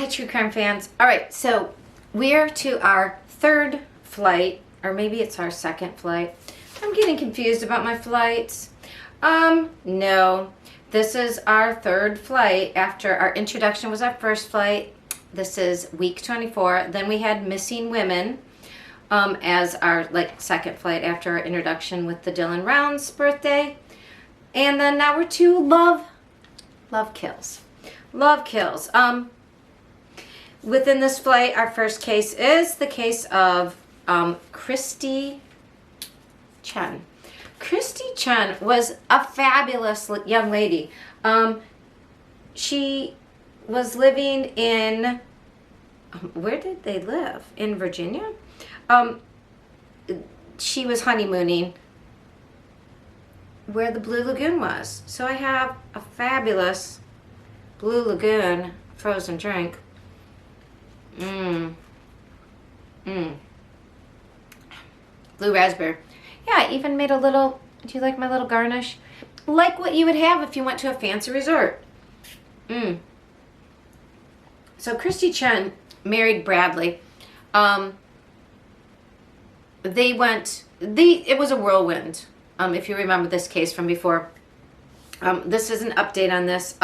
Hi, true crime fans. All right, so we're to our third flight, or maybe it's our second flight. I'm getting confused about my flights. No, this is our third flight. After our introduction was our first flight. This is week 24. Then we had missing women as our second flight after our introduction with the Dylan Rounds birthday. And then now we're to love kills. Love kills. Within this flight, our first case is the case of Christe Chen. Christe Chen was a fabulous young lady. She was living in, where did they live? In Virginia? She was honeymooning where the Blue Lagoon was. So I have a fabulous Blue Lagoon frozen drink. Blue raspberry. Yeah, I even made a little, do you like my little garnish? Like what you would have if you went to a fancy resort. So Christe Chen married Bradley. It was a whirlwind, if you remember this case from before. This is an update on this.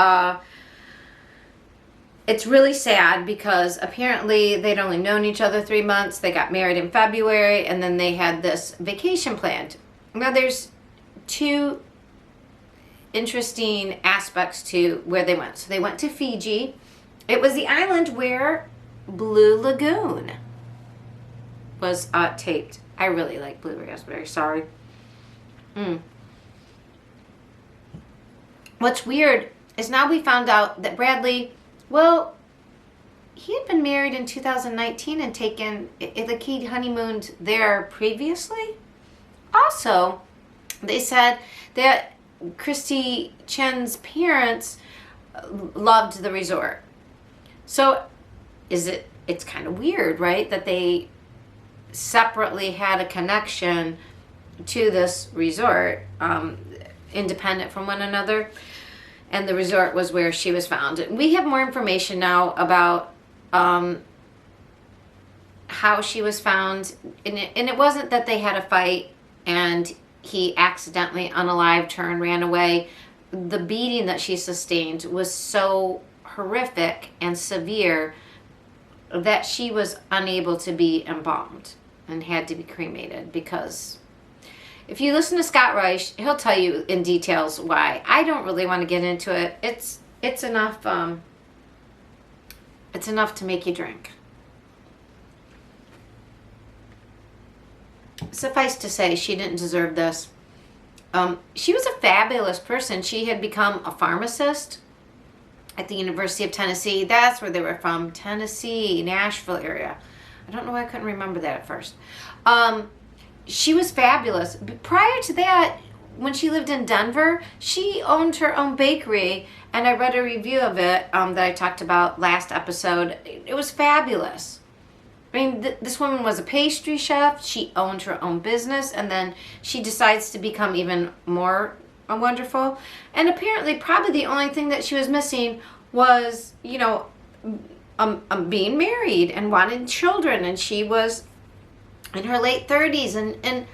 It's really sad because apparently they'd only known each other 3 months. They got married in February, and then they had this vacation planned. Now, there's two interesting aspects to where they went. So they went to Fiji. It was the island where Blue Lagoon was taped. I really like Blue Raspberry, sorry. What's weird is now we found out that Bradley, well, he had been married in 2019 and taken, he honeymooned there previously. Also, they said that Christe Chen's parents loved the resort. So it's kind of weird, right? That they separately had a connection to this resort, independent from one another. And the resort was where she was found. We have more information now about how she was found. And it wasn't that they had a fight and he accidentally unalived her and ran away. The beating that she sustained was so horrific and severe that she was unable to be embalmed and had to be cremated, because if you listen to Scott Reich, he'll tell you in details why. I don't really want to get into it. It's enough it's enough to make you drink. Suffice to say, she didn't deserve this. She was a fabulous person. She had become a pharmacist at the University of Tennessee. That's where they were from. Tennessee, Nashville area. I don't know why I couldn't remember that at first. She was fabulous. Prior to that, when she lived in Denver, she owned her own bakery, and I read a review of it that I talked about last episode. It was fabulous. I mean, this woman was a pastry chef. She owned her own business, and then she decides to become even more wonderful. And apparently, probably the only thing that she was missing was, being married and wanting children, and she was in her late 30s, and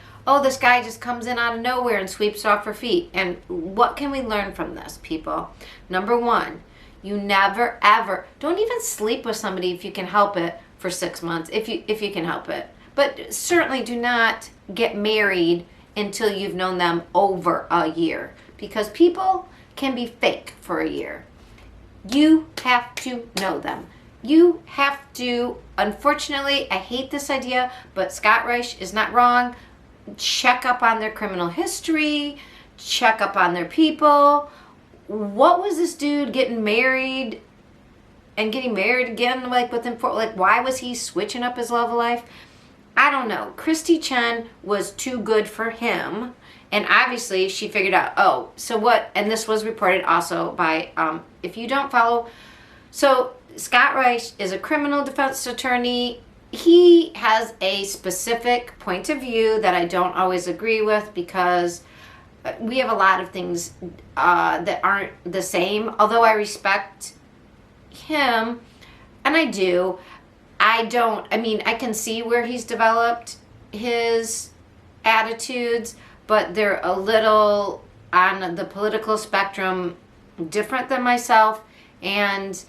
this guy just comes in out of nowhere and sweeps off her feet. And what can we learn from this, people? Number one, you never ever, don't even sleep with somebody if you can help it for 6 months, if you can help it. But certainly do not get married until you've known them over a year, because people can be fake for a year. You have to know them. You have to, unfortunately, I hate this idea, but Scott Reich is not wrong. Check up on their criminal history, check up on their people. What was this dude getting married and getting married again, within why was he switching up his love life? I don't know. Christe Chen was too good for him, and obviously she figured out, so what, and this was reported also by, if you don't follow, so Scott Reich is a criminal defense attorney. He has a specific point of view that I don't always agree with, because we have a lot of things that aren't the same. Although I respect him And I do. I mean, I can see where he's developed his attitudes, but they're a little on the political spectrum different than myself. And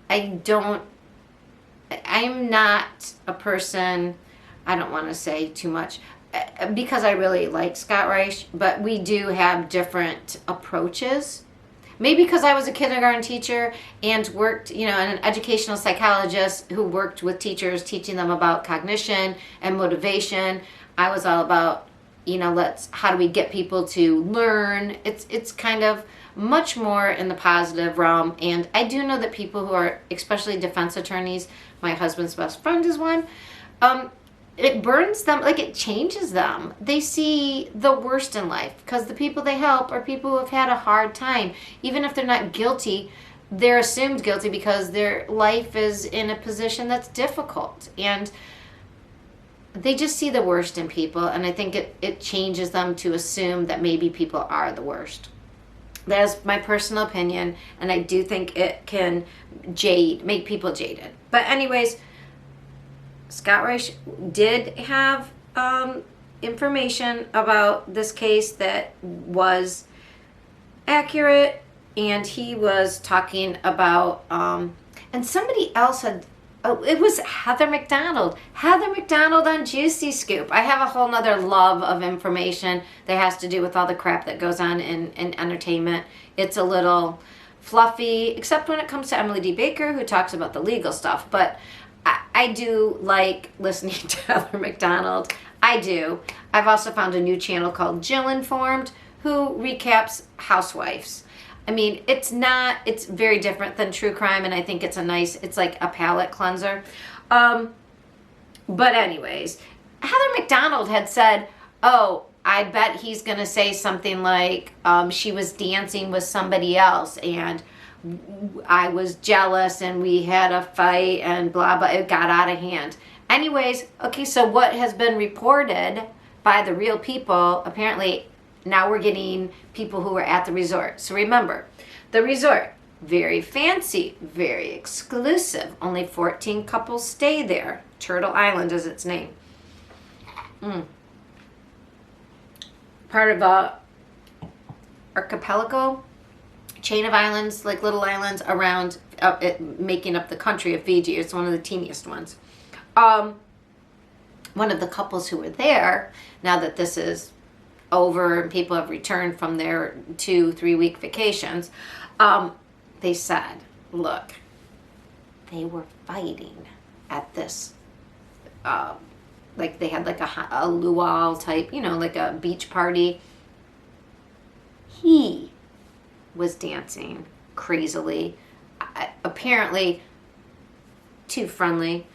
I'm not a person, I don't want to say too much, because I really like Scott Reich, but we do have different approaches. Maybe because I was a kindergarten teacher and worked, and an educational psychologist who worked with teachers, teaching them about cognition and motivation. I was all about, how do we get people to learn? It's kind of much more in the positive realm. And I do know that people who are, especially defense attorneys, my husband's best friend is one, it burns them, like it changes them. They see the worst in life because the people they help are people who have had a hard time. Even if they're not guilty, they're assumed guilty because their life is in a position that's difficult. And they just see the worst in people. And I think it changes them to assume that maybe people are the worst. That's my personal opinion. And I do think it can make people jaded. But anyways, Scott Reich did have information about this case that was accurate, and he was talking about, and somebody else had, it was Heather McDonald on Juicy Scoop. I have a whole nother love of information that has to do with all the crap that goes on in entertainment. It's a little fluffy, except when it comes to Emily D. Baker, who talks about the legal stuff, but I do like listening to Heather McDonald. I do. I've also found a new channel called Jill Informed, who recaps housewives. I mean, it's very different than true crime, and I think it's like a palate cleanser. But anyways, Heather McDonald had said, oh, I bet he's going to say something like she was dancing with somebody else, and I was jealous and we had a fight and blah, blah, it got out of hand. Anyways, okay, so what has been reported by the real people, apparently now we're getting people who were at the resort. So remember, the resort, very fancy, very exclusive. Only 14 couples stay there. Turtle Island is its name. Part of a archipelago, chain of islands, like little islands around making up the country of Fiji. It's one of the teeniest ones. One of the couples who were there, now that this is over and people have returned from their 2-3 week vacations, they said, look, they were fighting at this, like they had like a luau type, like a beach party. He was dancing crazily, apparently too friendly,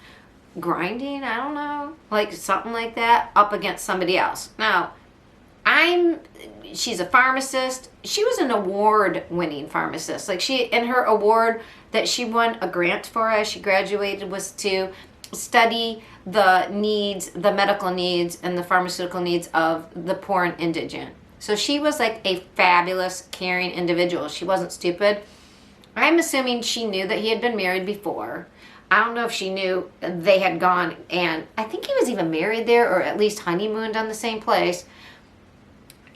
grinding, I don't know, like something like that, up against somebody else. Now, she's a pharmacist. She was an award-winning pharmacist. Like her award that she won a grant for as she graduated was to study the medical needs and the pharmaceutical needs of the poor and indigent. So she was like a fabulous, caring individual. She wasn't stupid. I'm assuming she knew that he had been married before. I don't know if she knew they had gone, and I think he was even married there or at least honeymooned on the same place.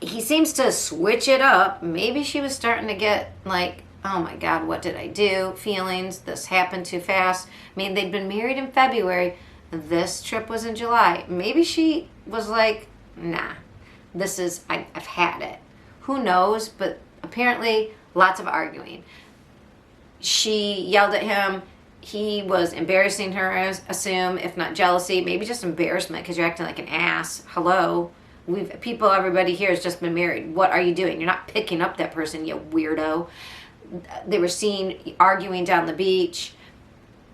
He seems to switch it up. Maybe she was starting to get like, oh my God, what did I do? Feelings, this happened too fast. I mean, they'd been married in February. This trip was in July. Maybe she was like, nah. I've had it. Who knows? But apparently lots of arguing. She yelled at him. He was embarrassing her, I assume, if not jealousy, maybe just embarrassment because you're acting like an ass. Hello. Everybody here has just been married. What are you doing? You're not picking up that person, you weirdo. They were seen arguing down the beach.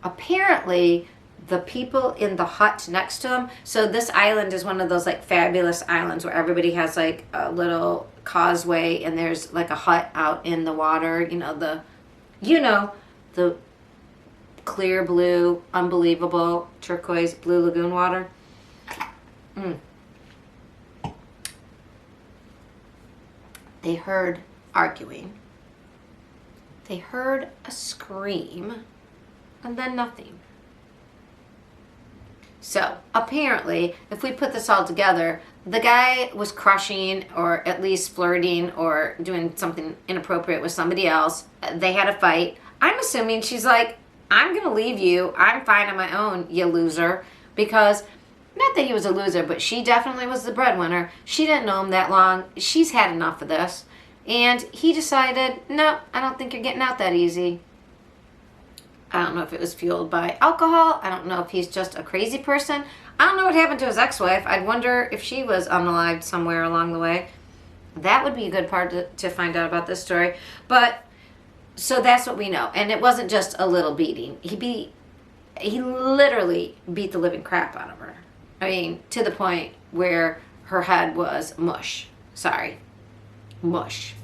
Apparently, the people in the hut next to them. So this island is one of those like fabulous islands where everybody has like a little causeway and there's like a hut out in the water. The clear blue, unbelievable turquoise blue lagoon water. They heard arguing. They heard a scream. and then nothing. So apparently, if we put this all together, the guy was crushing or at least flirting or doing something inappropriate with somebody else. They had a fight. I'm assuming she's like, I'm going to leave you. I'm fine on my own, you loser. Because, not that he was a loser, but she definitely was the breadwinner. She didn't know him that long. She's had enough of this. And he decided, no, I don't think you're getting out that easy. I don't know if it was fueled by alcohol. I don't know if he's just a crazy person. I don't know what happened to his ex-wife. I'd wonder if she was unalived somewhere along the way. That would be a good part to find out about this story. But, so that's what we know. And it wasn't just a little beating. He literally beat the living crap out of her. I mean, to the point where her head was mush. Sorry. Mush.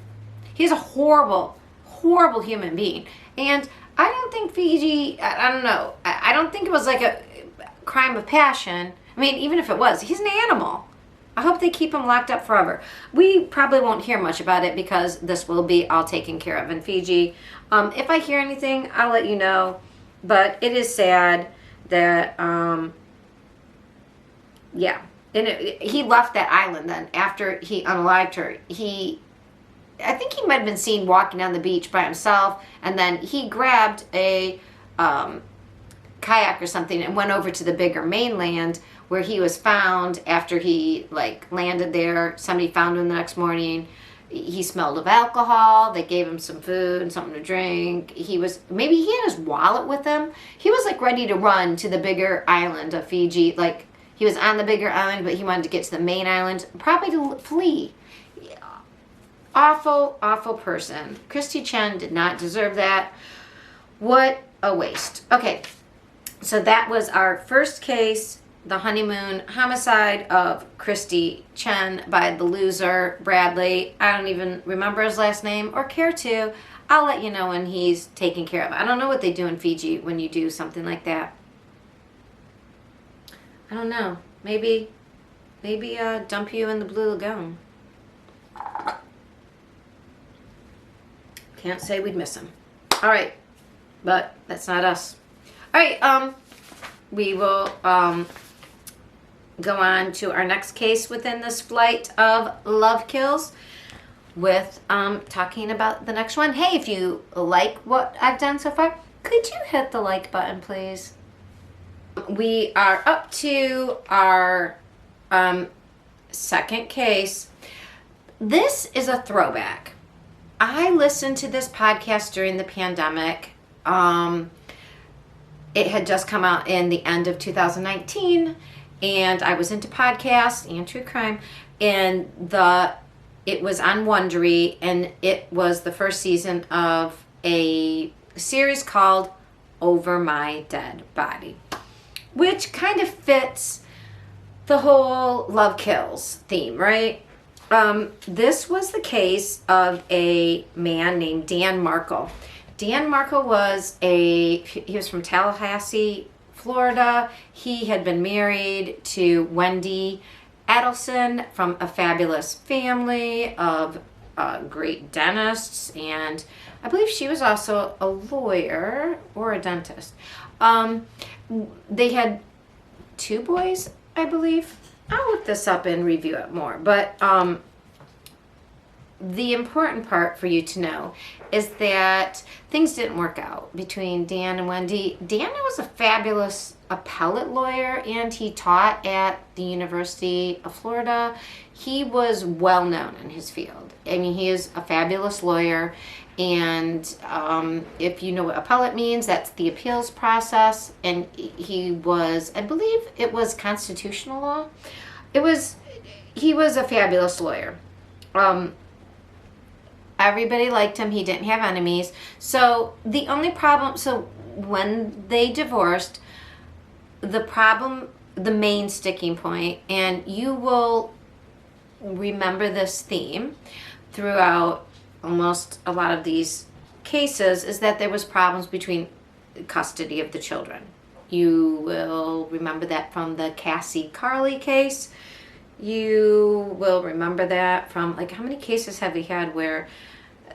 He's a horrible, horrible human being. And I don't think FIJI, I don't know, I don't think it was like a crime of passion. I mean, even if it was, he's an animal. I hope they keep him locked up forever. We probably won't hear much about it because this will be all taken care of in FIJI. If I hear anything, I'll let you know. But it is sad that, yeah. And he left that island then after he unalived her. I think he might have been seen walking down the beach by himself, and then he grabbed a kayak or something and went over to the bigger mainland where he was found after he landed there. Somebody found him the next morning. He smelled of alcohol. They gave him some food, something to drink. Maybe he had his wallet with him. He was ready to run to the bigger island of FIJI. He was on the bigger island, but he wanted to get to the main island, probably to flee. Awful, awful person. Christe Chen did not deserve that. What a waste. Okay, so that was our first case, the honeymoon homicide of Christe Chen by the loser, Bradley. I don't even remember his last name or care to. I'll let you know when he's taken care of. I don't know what they do in FIJI when you do something like that. I don't know. Maybe dump you in the Blue Lagoon. Can't say we'd miss him. All right, but that's not us. All right, we will go on to our next case within this flight of love kills with talking about the next one. Hey, if you like what I've done so far, could you hit the like button, please? We are up to our second case. This is a throwback. I listened to this podcast during the pandemic. It had just come out in the end of 2019, and I was into podcasts and true crime, and it was on Wondery, and it was the first season of a series called Over My Dead Body, which kind of fits the whole love kills theme, right? This was the case of a man named Dan Markle. Dan Markle he was from Tallahassee, Florida. He had been married to Wendy Adelson from a fabulous family of great dentists, and I believe she was also a lawyer or a dentist. They had 2 boys, I believe. I'll look this up and review it more. But the important part for you to know is that things didn't work out between Dan and Wendy. Dan was a fabulous appellate lawyer, and he taught at the University of Florida. He was well known in his field. I mean, he is a fabulous lawyer. And if you know what appellate means, that's the appeals process. And he was, I believe it was constitutional law. He was a fabulous lawyer. Everybody liked him. He didn't have enemies. So the only problem, when they divorced, the main sticking point, and you will remember this theme throughout almost a lot of these cases, is that there was problems between custody of the children. You will remember that from the Cassie Carley case. You will remember that from, how many cases have we had where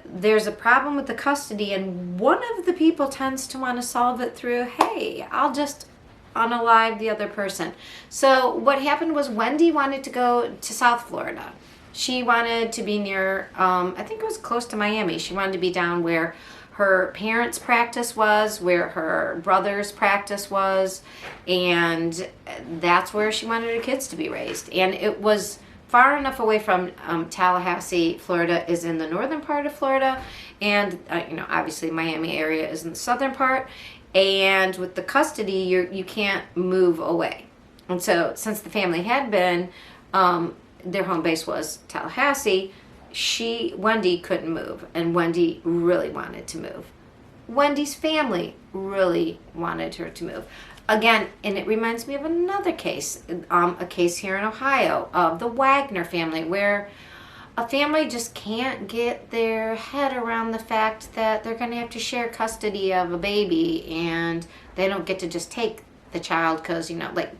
there's a problem with the custody, and one of the people tends to want to solve it through, hey, I'll just unalive the other person. So what happened was Wendy wanted to go to South Florida. She wanted to be near, I think it was close to Miami. She wanted to be down where her parents' practice was, where her brother's practice was, and that's where she wanted her kids to be raised. And it was far enough away from Tallahassee. Florida is in the northern part of Florida, and obviously Miami area is in the southern part. And with the custody, you can't move away. And so since the family had been, their home base was Tallahassee, Wendy couldn't move, and Wendy really wanted to move. Wendy's family really wanted her to move. Again, and it reminds me of another case, a case here in Ohio of the Wagner family, where a family just can't get their head around the fact that they're going to have to share custody of a baby, and they don't get to just take the child because,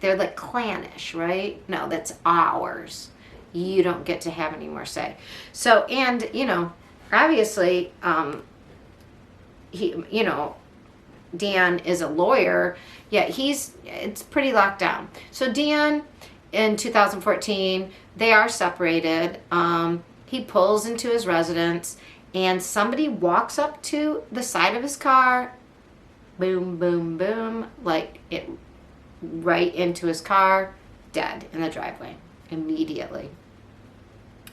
they're like clannish, right? No, that's ours. You don't get to have any more say. So, and, obviously, Dan is a lawyer, yet it's pretty locked down. So Dan, in 2014, they are separated. He pulls into his residence, and somebody walks up to the side of his car, boom, boom, boom, right into his car, dead in the driveway immediately.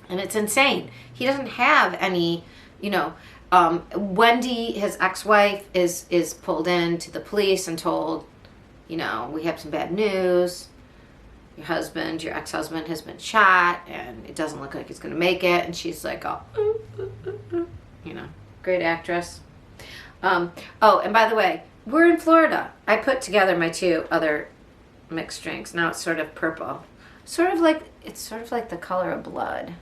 And it's insane. He doesn't have any, Wendy, his ex-wife, is pulled in to the police and told, we have some bad news. Your ex-husband has been shot, and it doesn't look like he's going to make it. And she's like, great actress. And by the way, we're in Florida. I put together my two other mixed drinks. Now it's sort of purple. It's sort of like the color of blood.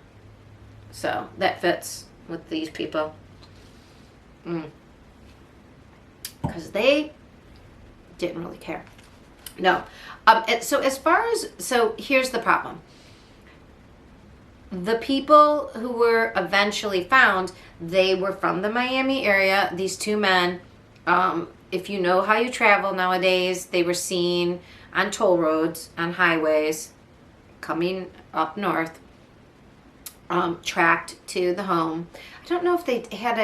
So that fits with these people. Because they didn't really care. No. So here's the problem. The people who were eventually found, they were from the Miami area. These two men, if you know how you travel nowadays, they were seen on toll roads, on highways, coming up north, tracked to the home. I don't know if they had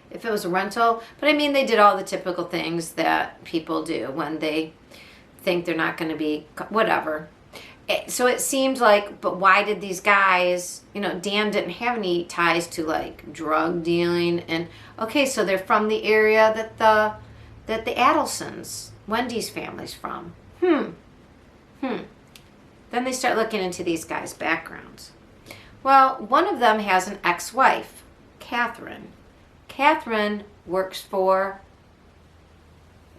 if it was a rental, but they did all the typical things that people do when they think they're not going to be, whatever. So it seemed like, but why did these guys, Dan didn't have any ties to drug dealing, and okay, so they're from the area that the Adelsons, Wendy's family's from. Then they start looking into these guys' backgrounds. Well, one of them has an ex-wife, Katherine. Katherine works for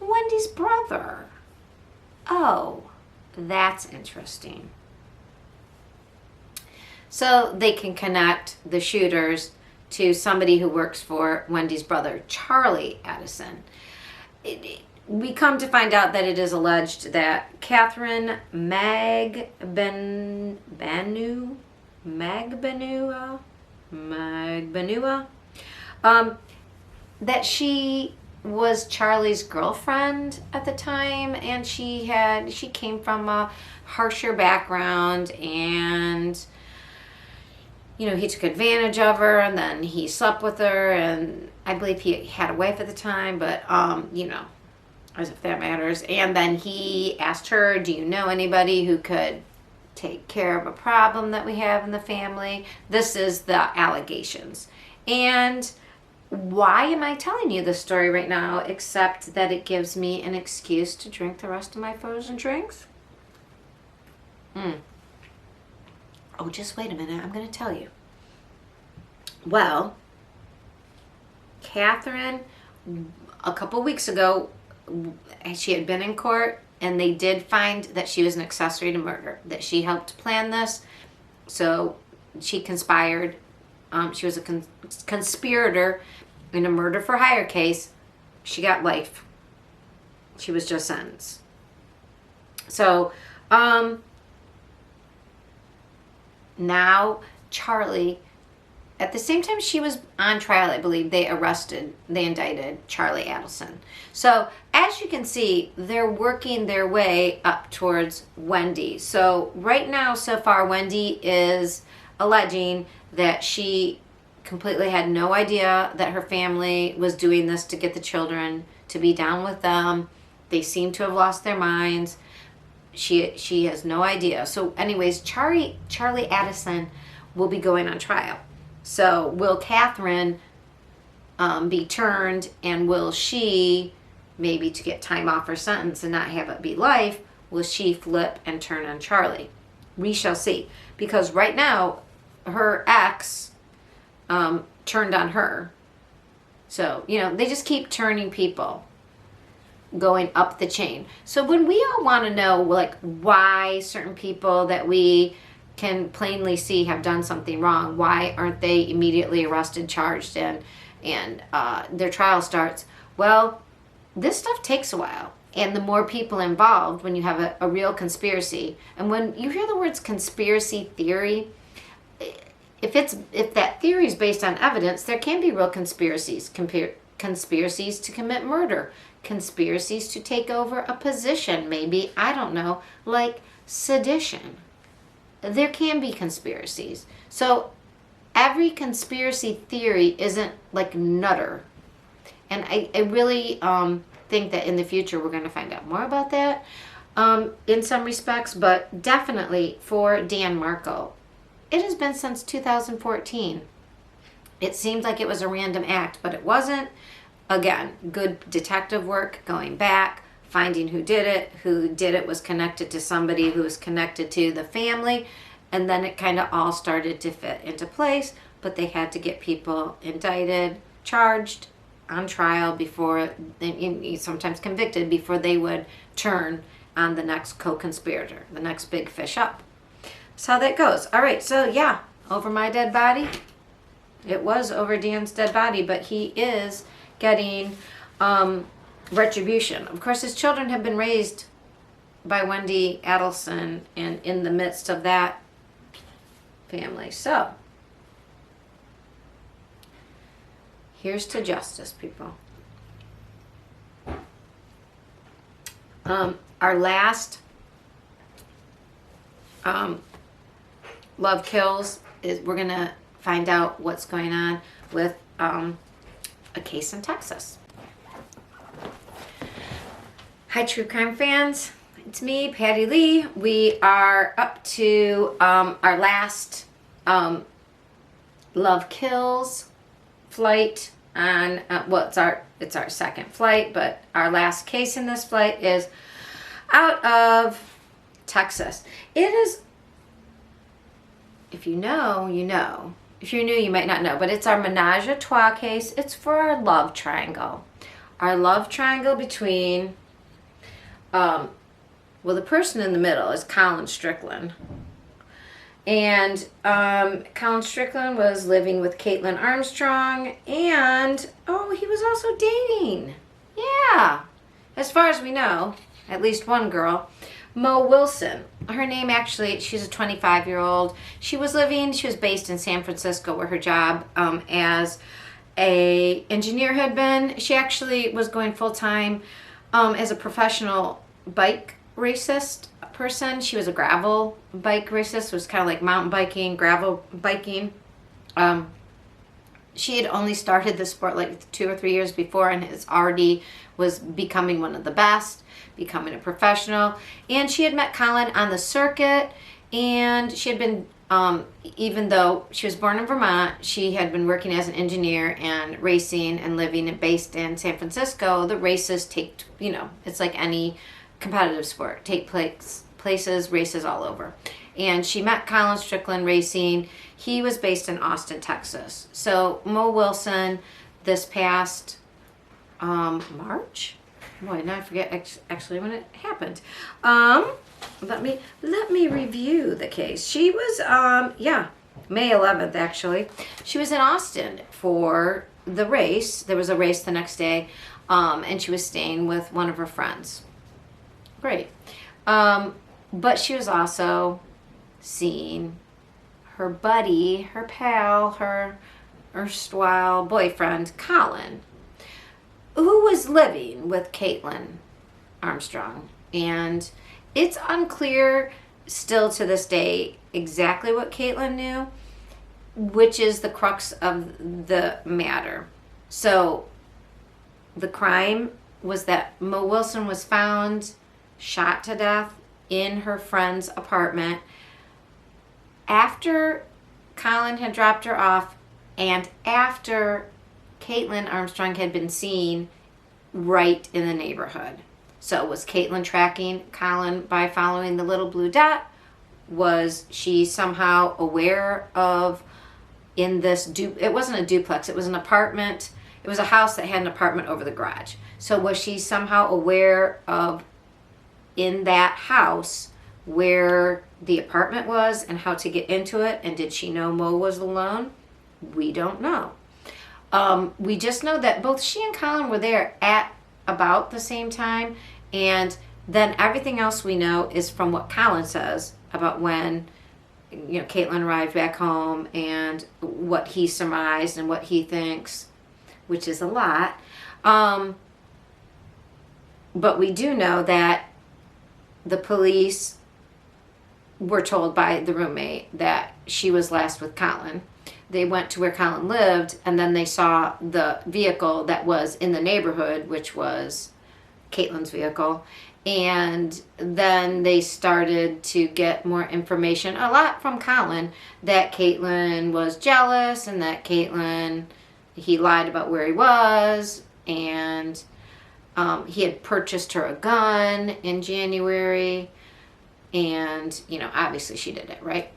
Wendy's brother. Oh, that's interesting. So they can connect the shooters to somebody who works for Wendy's brother, Charlie Addison. We come to find out that it is alleged that Katherine Magbunua, that she was Charlie's girlfriend at the time, and she came from a harsher background, and he took advantage of her, and then he slept with her, and I believe he had a wife at the time, but as if that matters. And then he asked her, do you know anybody who could take care of a problem that we have in the family? This is the allegations. And why am I telling you this story right now, except that it gives me an excuse to drink the rest of my frozen drinks? Oh, just wait a minute. I'm going to tell you. Well, Katherine, a couple weeks ago, she had been in court, and they did find that she was an accessory to murder, that she helped plan this. So she conspired. She was a conspirator in a murder for hire case. She got life. She was just sentenced. So now Charlie at the same time she was on trial, I believe, they indicted Charlie Adelson. So as you can see, they're working their way up towards Wendy. So right now, so far, Wendy is alleging that she completely had no idea that her family was doing this to get the children to be down with them. They seem to have lost their minds. She has no idea. So anyways, Charlie Addison will be going on trial. So will Katherine be turned, and will she, maybe to get time off her sentence and not have it be life, will she flip and turn on Charlie? We shall see. Because right now, her ex turned on her. So, you know, they just keep turning people, going up the chain. So when we all want to know, like, why certain people that we can plainly see have done something wrong, why aren't they immediately arrested, charged, and their trial starts? Well, this stuff takes a while. And the more people involved, when you have a real conspiracy, and when you hear the words conspiracy theory, if that theory is based on evidence, there can be real conspiracies. Conspiracies to commit murder, conspiracies to take over a position, maybe, I don't know, like sedition. There can be conspiracies. So every conspiracy theory isn't like nutter. And I really think that in the future we're going to find out more about that in some respects, but definitely for Dan Marco, it has been since 2014. It seemed like it was a random act, but it wasn't. Again, good detective work, going back, finding who did it was connected to somebody who was connected to the family, and then it kind of all started to fit into place, but they had to get people indicted, charged, on trial before, sometimes convicted, before they would turn on the next co-conspirator, the next big fish up. That's how that goes. All right, so yeah, over my dead body. It was over Dan's dead body, but he is getting retribution. Of course, his children have been raised by Wendy Adelson, and in the midst of that family. So here's to justice, people. Our last Love Kills is we're going to find out what's going on with a case in Texas. Hi, true crime fans. It's me, Patti Lee. We are up to our last Love Kills flight on, well, it's our second flight, but our last case in this flight is out of Texas. It is, if you know, you know. If you're new, you might not know, but it's our Menage a Trois case. It's for our love triangle. Our love triangle between, well, the person in the middle is Colin Strickland. And Colin Strickland was living with Kaitlin Armstron, and, oh, he was also dating. Yeah. As far as we know, at least one girl, Mo Wilson. Her name actually, she's a 25-year-old. She was based in San Francisco, where her job as a engineer had been. She actually was going full-time as a professional bike racist person. She was a gravel bike racist. It was kind of like mountain biking, gravel biking. She had only started the sport like 2 or 3 years before, and was becoming one of the best, becoming a professional. And she had met Colin on the circuit, and she had been, even though she was born in Vermont, she had been working as an engineer and racing and living and based in San Francisco. The races take, it's like any competitive sport, take places, races all over. And she met Colin Strickland racing. He was based in Austin, Texas. So Mo Wilson, this past March. Boy, now I forget actually when it happened. Let me review the case. She was May 11th actually. She was in Austin for the race. There was a race the next day, and she was staying with one of her friends. Great. But she was also seeing her buddy, her pal, her erstwhile boyfriend, Colin, who was living with Kaitlin Armstron. And it's unclear still to this day exactly what Kaitlin knew, which is the crux of the matter. So the crime was that Mo Wilson was found shot to death in her friend's apartment after Colin had dropped her off and after Kaitlin Armstrong had been seen right in the neighborhood. So was Kaitlin tracking Colin by following the little blue dot? Was she somehow aware of in this, it wasn't a duplex, it was an apartment. It was a house that had an apartment over the garage. So was she somehow aware of in that house where the apartment was and how to get into it? And did she know Mo was alone? We don't know. We just know that both she and Colin were there at about the same time. And then everything else we know is from what Colin says about when, you know, Kaitlin arrived back home and what he surmised and what he thinks, which is a lot. But we do know that the police were told by the roommate that she was last with Colin. They went to where Colin lived, and then they saw the vehicle that was in the neighborhood, which was Kaitlin's vehicle. And then they started to get more information, a lot from Colin, that Kaitlin was jealous and that Kaitlin, he lied about where he was, and he had purchased her a gun in January, and, you know, obviously she did it, right?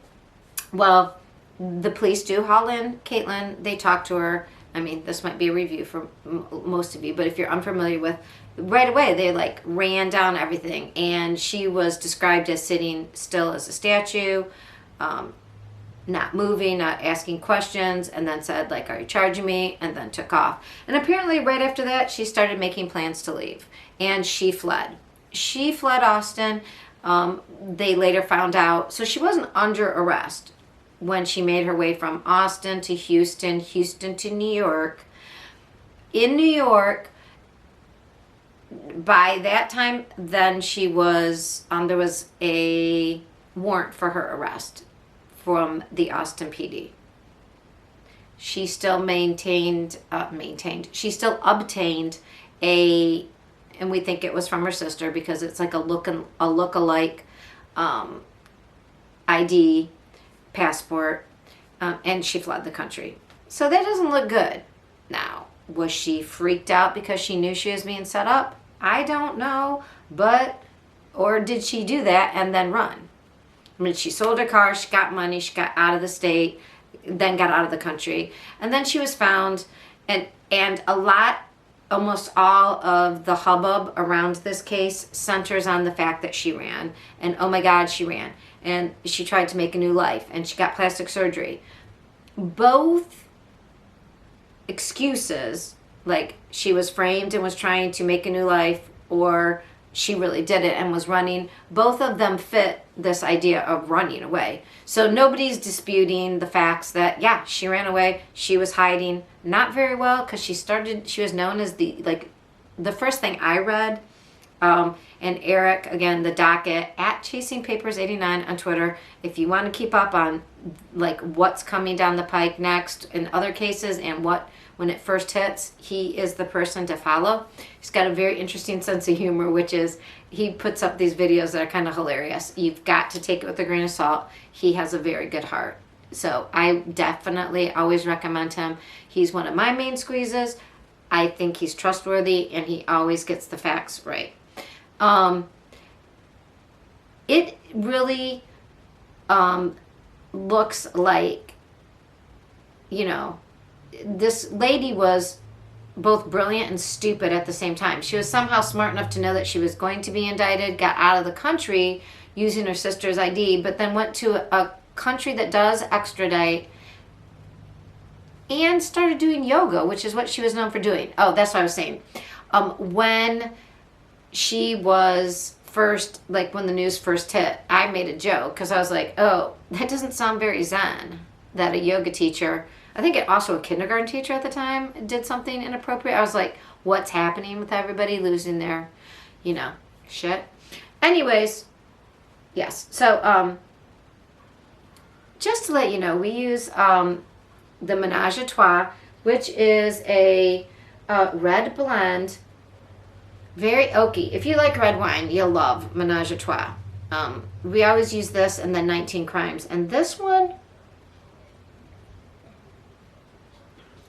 Well, the police do haul in Kaitlin. They talk to her. I mean, this might be a review for most of you, but if you're unfamiliar with, right away they like ran down everything, and she was described as sitting still as a statue, not moving, not asking questions, and then said like, "Are you charging me?" and then took off. And apparently right after that she started making plans to leave, and she fled Austin. They later found out, so she wasn't under arrest when she made her way from Austin to Houston to New York. In New York, by that time, then she was, there was a warrant for her arrest from the Austin PD. She still she still obtained and we think it was from her sister because it's like a look-alike ID, passport, and she fled the country. So that doesn't look good. Now, was she freaked out because she knew she was being set up? I don't know, or did she do that and then run? I mean, she sold her car, she got money, she got out of the state, then got out of the country, and then she was found, and almost all of the hubbub around this case centers on the fact that she ran, and oh my God, she ran, and she tried to make a new life, and she got plastic surgery. Both excuses, like she was framed and was trying to make a new life, or she really did it and was running, both of them fit this idea of running away. So nobody's disputing the facts that, yeah, she ran away. She was hiding, not very well, because she was known as the first thing I read, and Eric, again, the docket, at Chasing Papers 89 on Twitter, if you want to keep up on like what's coming down the pike next in other cases and when it first hits, he is the person to follow. He's got a very interesting sense of humor, which is he puts up these videos that are kind of hilarious. You've got to take it with a grain of salt. He has a very good heart. So I definitely always recommend him. He's one of my main squeezes. I think he's trustworthy and he always gets the facts right. It really looks like, you know, this lady was both brilliant and stupid at the same time. She was somehow smart enough to know that she was going to be indicted, got out of the country using her sister's ID, but then went to a country that does extradite and started doing yoga, which is what she was known for doing. Oh, that's what I was saying. When she was first, like when the news first hit, I made a joke because I was like, oh, that doesn't sound very zen, that a yoga teacher, I think also a kindergarten teacher at the time, did something inappropriate. I was like, what's happening with everybody losing their, shit? Anyways, yes. So, just to let you know, we use the Menage a Trois, which is a red blend, very oaky. If you like red wine, you'll love Menage a Trois. We always use this and then 19 Crimes. And this one,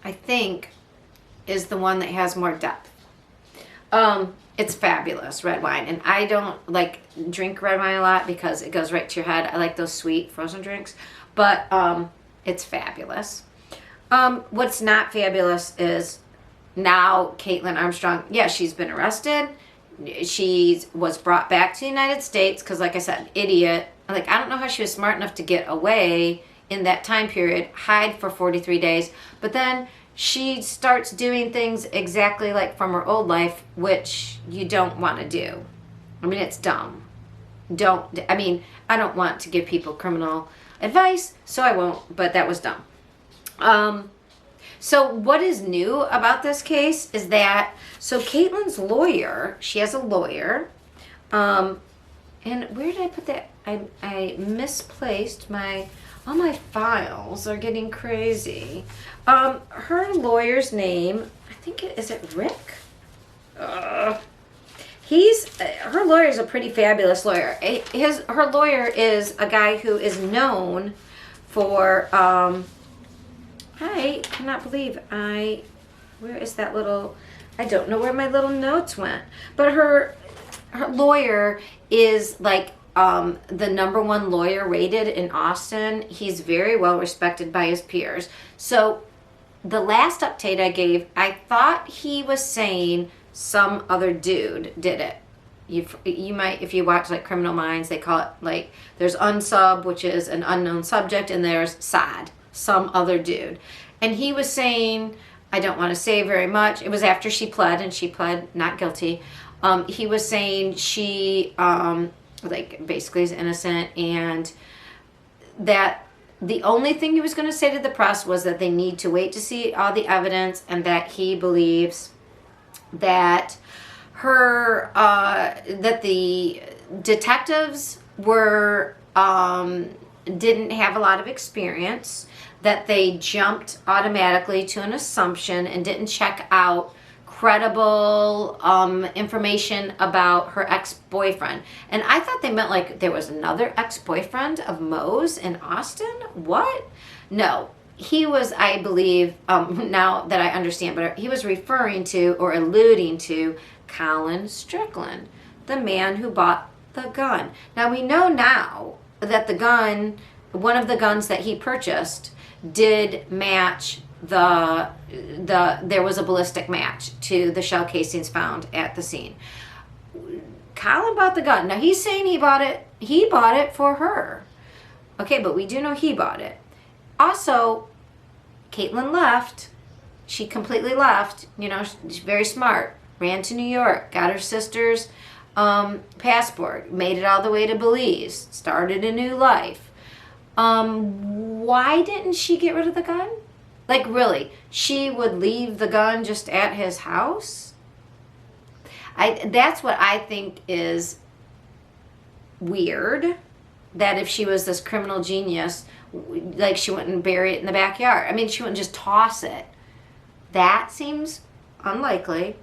I think, is the one that has more depth. It's fabulous, red wine. And I don't drink red wine a lot because it goes right to your head. I like those sweet frozen drinks. But it's fabulous. What's not fabulous is now Kaitlin Armstron, she's been arrested. She was brought back to the United States because, like I said, idiot. I don't know how she was smart enough to get away in that time period, hide for 43 days. But then she starts doing things exactly like from her old life, which you don't want to do. I mean, it's dumb. I don't want to give people criminal advice, so I won't, but that was dumb. So what is new about this case is that, so Kaitlin's lawyer, she has a lawyer, and where did I put that? I misplaced all my files are getting crazy. Her lawyer's name, I think is it Rick? Her lawyer is a pretty fabulous lawyer. Her lawyer is a guy who is known for, I cannot believe where is that little, I don't know where my little notes went, but her lawyer is the #1 lawyer rated in Austin. He's very well respected by his peers. So the last update I gave, I thought he was saying some other dude did it. You might, if you watch Criminal Minds, they call it there's unsub, which is an unknown subject, and there's sad, some other dude. And he was saying, I don't want to say very much. It was after she pled, and she pled not guilty. He was saying she basically is innocent, and that the only thing he was going to say to the press was that they need to wait to see all the evidence, and that he believes that that the detectives didn't have a lot of experience, that they jumped automatically to an assumption and didn't check out credible information about her ex-boyfriend. And I thought they meant there was another ex-boyfriend of Mo's in Austin. What? No, he was, I believe, now that I understand better, he was referring to or alluding to Colin Strickland, the man who bought the gun. Now we know now that the gun, one of the guns that he purchased, did match there was a ballistic match to the shell casings found at the scene. Colin bought the gun. Now he's saying he bought it for her. Okay, but we do know he bought it. Also, Kaitlin left. She completely left. She's very smart. Ran to New York, got her sister's passport, made it all the way to Belize, started a new life. Why didn't she get rid of the gun? Really, she would leave the gun just at his house? That's what I think is weird, that if she was this criminal genius, she wouldn't bury it in the backyard. I mean, she wouldn't just toss it. That seems unlikely.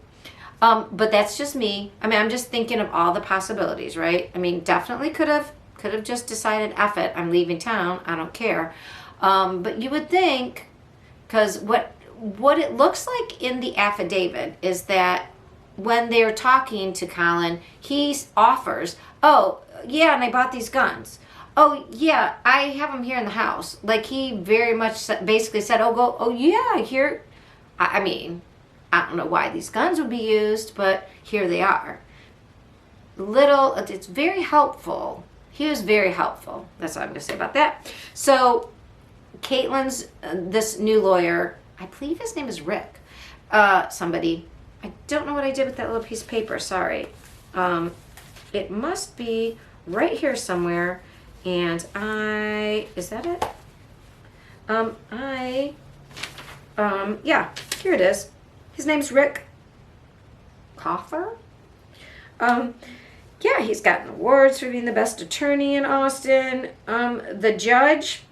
But that's just me. I mean, I'm just thinking of all the possibilities, right? I mean, definitely could have just decided, F it, I'm leaving town, I don't care. But you would think, because what it looks like in the affidavit is that when they're talking to Colin, he offers, oh, yeah, and I bought these guns. Oh, yeah, I have them here in the house. He very much basically said, oh, yeah, here. I mean, I don't know why these guns would be used, but here they are. It's very helpful. He was very helpful. That's all I'm going to say about that. So Kaitlin's, this new lawyer, I believe his name is Rick, somebody. I don't know what I did with that little piece of paper. Sorry. it must be right here somewhere. And is that it? Yeah, here it is. His name's Rick Coffer. Yeah, he's gotten awards for being the best attorney in Austin. The judge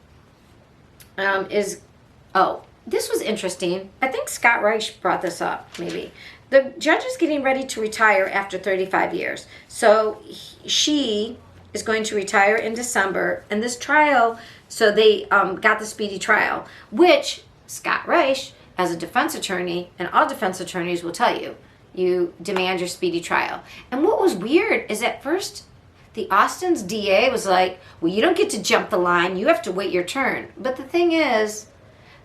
this was interesting. I think Scott Reich brought this up, maybe. The judge is getting ready to retire after 35 years. So she is going to retire in December. And this trial, so they got the speedy trial, which Scott Reich, as a defense attorney, and all defense attorneys will tell you, you demand your speedy trial. And what was weird is at first, the Austin's DA was like, well, you don't get to jump the line. You have to wait your turn. But the thing is,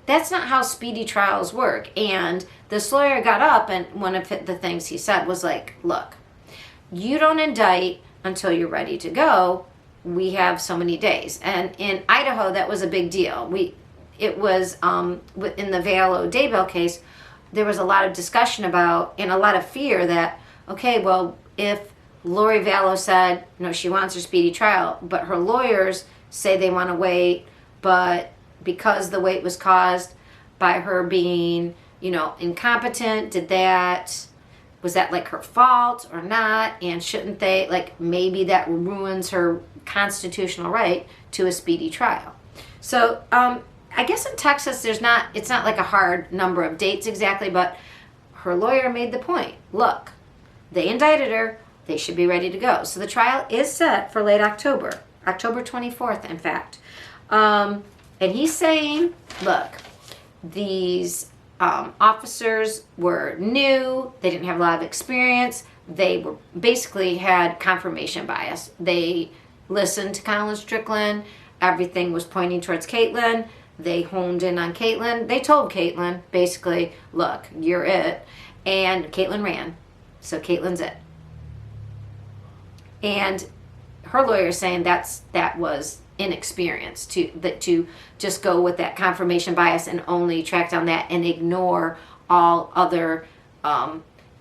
that's not how speedy trials work. And this lawyer got up, and one of the things he said was like, look, you don't indict until you're ready to go. We have so many days. And in Idaho, that was a big deal. It was in the Vallow Daybell case, there was a lot of discussion about and a lot of fear that, okay, well, if Lori Vallow said, no, she wants her speedy trial, but her lawyers say they want to wait, but because the wait was caused by her being, incompetent, was that like her fault or not? And shouldn't they, like, maybe that ruins her constitutional right to a speedy trial. So, I guess in Texas, it's not like a hard number of dates exactly, but her lawyer made the point. Look, they indicted her. They should be ready to go. So the trial is set for late October 24th, in fact. And he's saying, look, these officers were new. They didn't have a lot of experience. They were basically had confirmation bias. They listened to Colin Strickland. Everything was pointing towards Kaitlin. They honed in on Kaitlin. They told Kaitlin, basically, look, you're it. And Kaitlin ran. So Kaitlin's it. And her lawyer is saying that was inexperience to just go with that confirmation bias and only track down that and ignore all other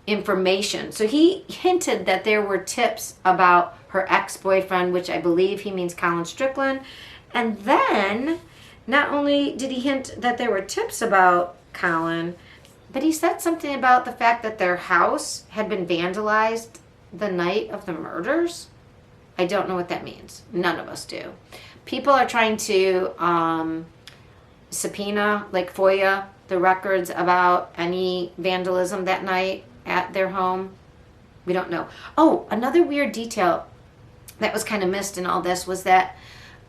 information. So he hinted that there were tips about her ex-boyfriend, which I believe he means Colin Strickland. And then not only did he hint that there were tips about Colin, but he said something about the fact that their house had been vandalized the night of the murders. I don't know what that means. None of us do. People are trying to subpoena, like FOIA, the records about any vandalism that night at their home. We don't know. Oh, another weird detail that was kind of missed in all this was that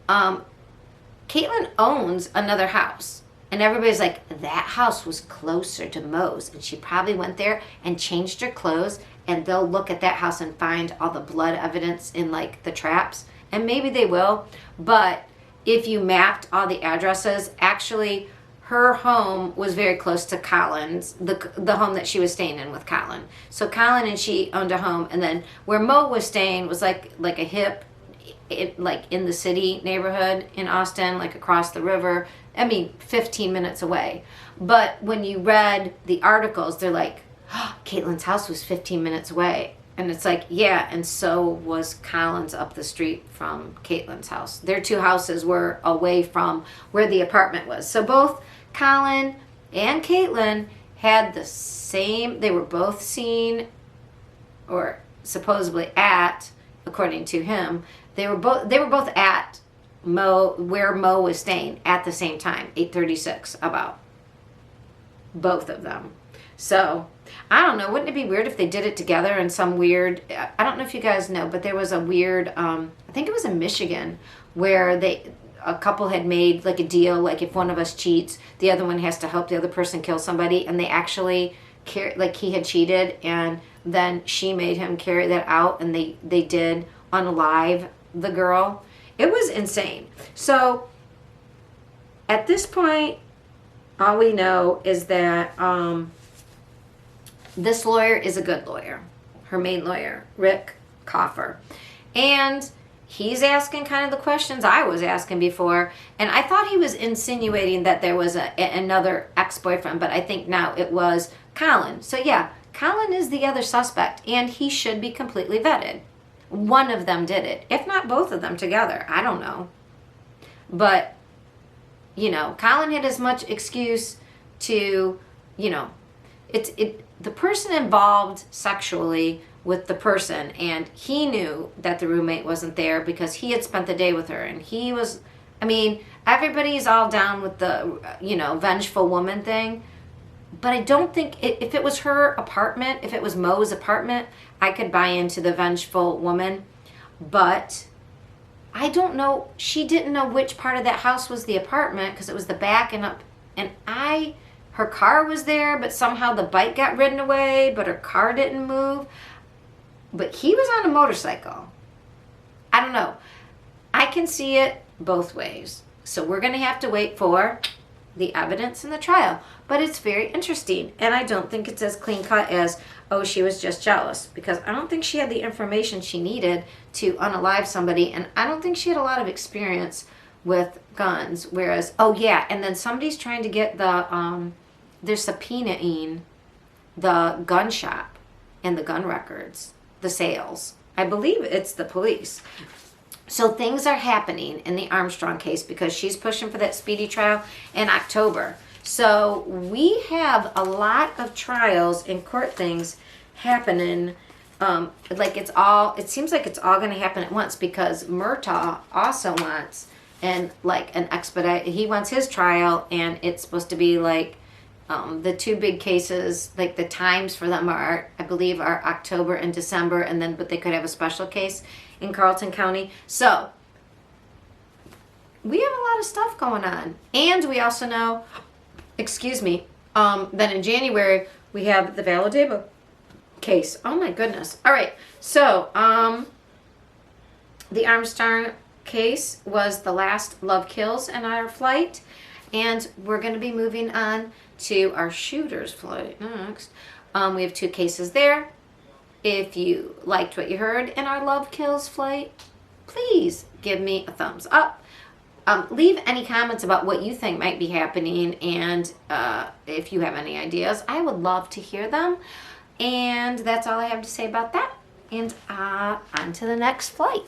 Kaitlin owns another house. And everybody's like, that house was closer to Mo's. And she probably went there and changed her clothes. And they'll look at that house and find all the blood evidence in, like, the traps. And maybe they will. But if you mapped all the addresses, actually, her home was very close to Colin's, the home that she was staying in with Colin. So Colin and she owned a home. And then where Mo was staying was like a hip, like in the city neighborhood in Austin, like across the river. 15 minutes away. But when you read the articles, they're like, oh, Kaitlin's house was 15 minutes away. And it's like, yeah, and so was Colin's up the street from Kaitlin's house. Their two houses were away from where the apartment was. So both Colin and Kaitlin had the same, they were both seen, or supposedly at, according to him, they were both at Mo, where Mo was staying at the same time, 8:36 about. Both of them. So, I don't know, wouldn't it be weird if they did it together in some weird, I don't know if you guys know, but there was a weird, I think it was in Michigan, where a couple had made like a deal, like if one of us cheats, the other one has to help the other person kill somebody, and they actually, like he had cheated, and then she made him carry that out, and they did unalive the girl. It was insane. So, at this point, all we know is that this lawyer is a good lawyer. Her main lawyer, Rick Coffer. And he's asking kind of the questions I was asking before. And I thought he was insinuating that there was another ex-boyfriend, but I think now it was Colin. So yeah, Colin is the other suspect, and he should be completely vetted. One of them did it, if not both of them together. I don't know. But, you know, Colin had as much excuse to, you know, the person involved sexually with the person, and he knew that the roommate wasn't there because he had spent the day with her, and he was, I mean, everybody's all down with the, you know, vengeful woman thing, but I don't think, if it was her apartment, if it was Mo's apartment, I could buy into the vengeful woman, but I don't know, she didn't know which part of that house was the apartment because it was the back and up, and her car was there, but somehow the bike got ridden away, but her car didn't move. But he was on a motorcycle. I don't know. I can see it both ways. So we're going to have to wait for the evidence in the trial. But it's very interesting. And I don't think it's as clean cut as, oh, she was just jealous. Because I don't think she had the information she needed to unalive somebody. And I don't think she had a lot of experience with guns. Whereas, oh yeah, and then somebody's trying to get they're subpoenaing the gun shop and the gun records, the sales. I believe it's the police. So things are happening in the Armstrong case because she's pushing for that speedy trial in October. So we have a lot of trials and court things happening. It seems like it's all going to happen at once because Murtaugh also wants an expedite. He wants his trial, and it's supposed to be like the two big cases, like the times for them are, I believe, are October and December, and then but they could have a special case in Carlton County. So we have a lot of stuff going on, and we also know, that in January we have the Valadebo case. Oh my goodness! All right, so the Armstrong case was the last Love Kills in our flight, and we're going to be moving on to our shooters flight next. We have two cases there. If you liked what you heard in our Love Kills flight, please give me a thumbs up. Leave any comments about what you think might be happening, and if you have any ideas, I would love to hear them. And that's all I have to say about that. And on to the next flight.